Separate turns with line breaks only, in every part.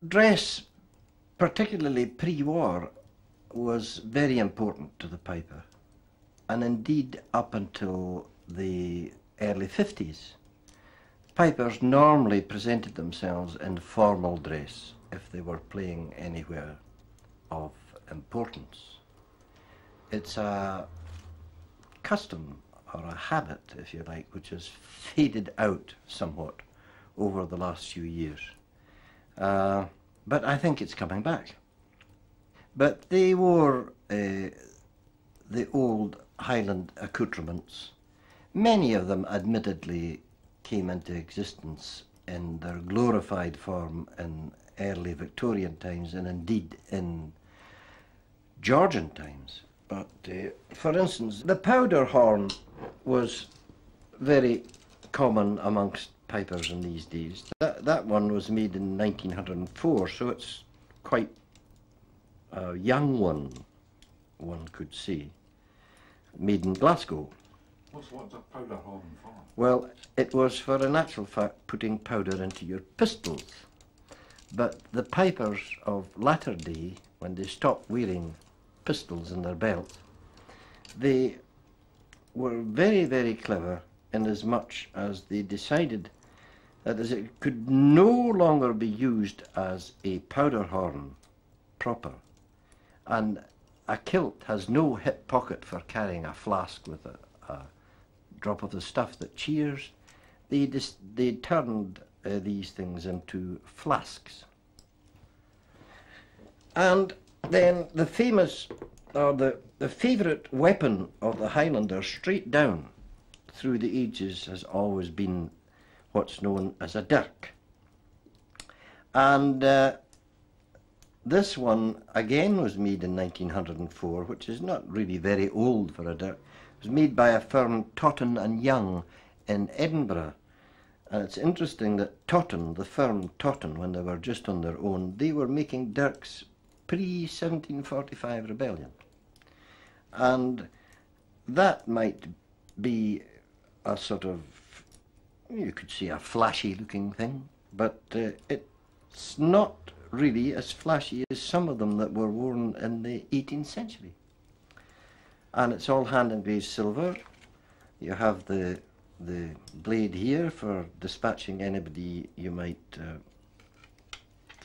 Dress, particularly pre-war, was very important to the piper, and indeed up until the early 50s. Pipers normally presented themselves in formal dress if they were playing anywhere of importance. It's a custom, or a habit, if you like, which has faded out somewhat over the last few years. But I think it's coming back. But they wore the old Highland accoutrements. Many of them admittedly came into existence in their glorified form in early Victorian times and indeed in Georgian times. But for instance, the powderhorn was very common amongst pipers in these days. That one was made in 1904, so it's quite a young one could say, made in Glasgow.
What's a powderhorn for?
Well, it was for, in actual fact, putting powder into your pistols. But the pipers of latter day, when they stopped wearing pistols in their belt, they were very, very clever inasmuch as they decided that as it could no longer be used as a powderhorn proper, and a kilt has no hip pocket for carrying a flask with a drop of the stuff that cheers, they turned these things into flasks. And then the famous, or the favourite weapon of the Highlanders straight down through the ages has always been what's known as a dirk. And this one again was made in 1904, which is not really very old for a dirk. It was made by a firm, Totten and Young, in Edinburgh. And it's interesting that Totten, the firm Totten, when they were just on their own, they were making dirks pre-1745 rebellion. And that might be a sort of, you could say, a flashy looking thing, but it's not really as flashy as some of them that were worn in the 18th century. And it's all hand engraved silver. You have the blade here for dispatching anybody you might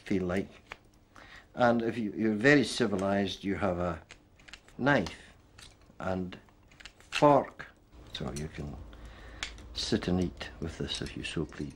feel like. And if you're very civilized, you have a knife and fork, so you can sit and eat with this if you so please.